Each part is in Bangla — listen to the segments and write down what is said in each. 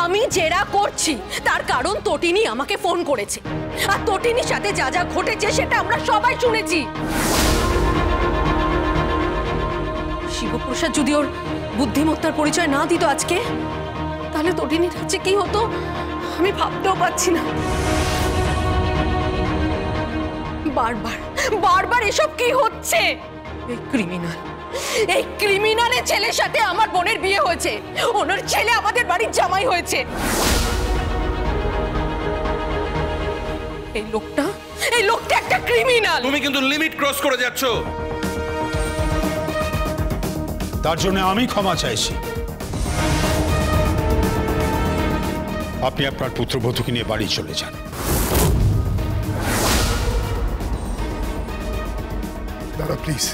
আমি জেরা করছি তার কারণ তটিনী আমাকে ফোন করেছে, আর তটিনীর সাথে যা যা ঘটেছে সেটা আমরা সবাই শুনেছি। শিবপ্রসাদ যদি ওর বুদ্ধিমত্তার পরিচয় না দিত আজকে, তাহলে তটিনীর কাছে কি হতো আমি ভাবতেও পারছি না। বারবার বারবার এসব কি হচ্ছে? এই ক্রিমিনালের ছেলের সাথে আমার বোনের বিয়ে হয়েছে, ওনার ছেলে আমাদের বাড়ির জামাই হয়েছে। এই লোকটা একটা ক্রিমিনাল। তুমি কিন্তু লিমিট ক্রস করে যাচ্ছ। তার জন্য আমি ক্ষমা চাইছি। আপনি আপনার পুত্রবধূকে নিয়ে বাড়ি চলে যান। দাদা প্লিজ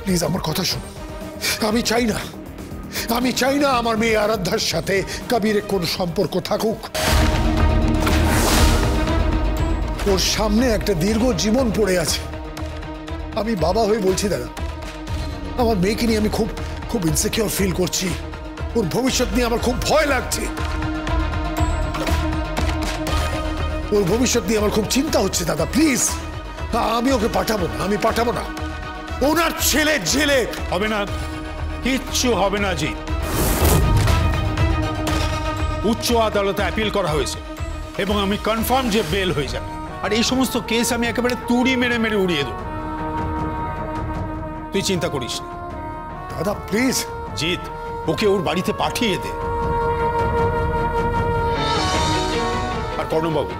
প্লিজ আমার কথা শুনুন। আমি চাই না আমার মেয়ে আরাধ্যার সাথে কবিরের কোনো সম্পর্ক থাকুক। ওর সামনে একটা দীর্ঘ জীবন পড়ে আছে। আমি বাবা হয়ে বলছি দাদা, আমার মেয়েকে নিয়ে আমি খুব খুব ইনসিকিউর ফিল করছি। ওর ভবিষ্যৎ নিয়ে আমার খুব ভয় লাগছে। ওর ভবিষ্যৎ নিয়ে আমার খুব চিন্তা হচ্ছে দাদা। প্লিজ আমি ওকে পাঠাবো না। ওনার ছেলে জেলে হবে না, কিচ্ছু হবে না জি। উচ্চ আদালতে অ্যাপিল করা হয়েছে এবং আমি কনফার্ম যে বেল হয়ে যাবে। আর এই সমস্ত কেস আমি একেবারে তুড়ি মেরে মেরে উড়িয়ে দেব। তুই চিন্তা করিস না দাদা প্লিজ। জিৎ, ওকে ওর বাড়িতে পাঠিয়ে দে। আর কর্ণবাবু,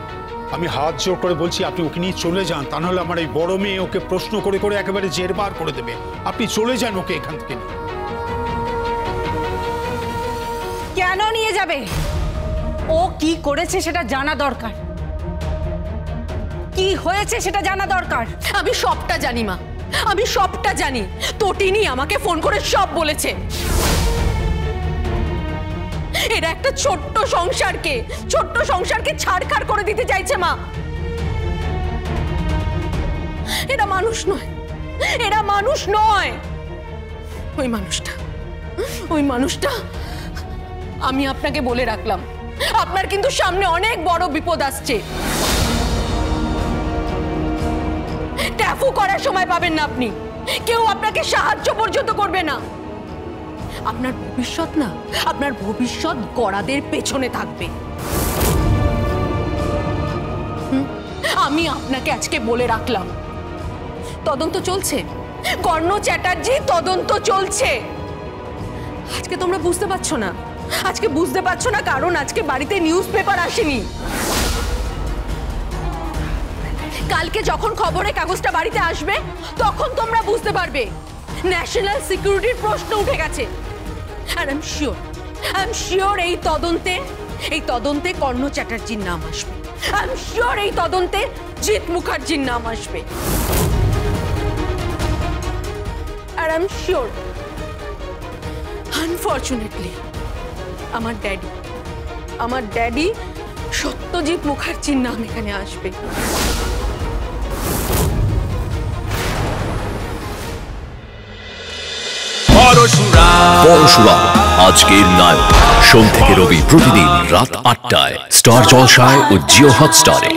আমি হাত জোর করে বলছি আপনি ওকে নিয়ে চলে যান, তা নাহলে আমার এই বড় মেয়ে ওকে প্রশ্ন করে করে একেবারে জেরবার করে দেবে। আপনি চলে যান ওকে এখান থেকে নিয়ে। কেন নিয়ে যাবে? ও কি করেছে সেটা জানা দরকার, কি হয়েছে সেটা জানা দরকার। আমি সবটা জানি মা, আমি সবটা জানি। তটিনী আমাকে ফোন করে সব বলেছে। এরা একটা ছোট্ট সংসারকে ছাড়খাড় করে দিতে চাইছে মা। এরা মানুষ নয়। ওই মানুষটা আমি আপনাকে বলে রাখলাম, আপনার কিন্তু সামনে অনেক বড় বিপদ আসছে। ট্যাফু করার সময় পাবেন না আপনি, কেউ আপনাকে সাহায্য পর্যন্ত করবে না। আপনার ভবিষ্যৎ গড়াদের পেছনে থাকবে। আমি আপনাকে আজকে বলে রাখলাম, তদন্ত চলছে, কর্ণ চ্যাটার্জি তদন্ত চলছে। আজকে তোমরা বুঝতে পারছো না, কারণ আজকে বাড়িতে নিউজ পেপার আসেনি। কালকে যখন খবরের কাগজটা বাড়িতে আসবে তখন তোমরা বুঝতে পারবে ন্যাশনাল সিকিউরিটির প্রশ্ন উঠে গেছে। আর আই এম শিওর এই তদন্তে কর্ণ চ্যাটার্জির নাম আসবে। আই এম শিওর এই তদন্তে জিৎ মুখার্জির নাম আসবে। আর আই এম শিওর আনফরচুনেটলি আমার ড্যাডি সত্যজিৎ মুখার্জির নাম এখানে আসবে। পরশুরাম আজকের নায়ক, সোম থেকে রবি প্রতিদিন রাত ৮টায় স্টার জলসায় ও জিও হটস্টারে।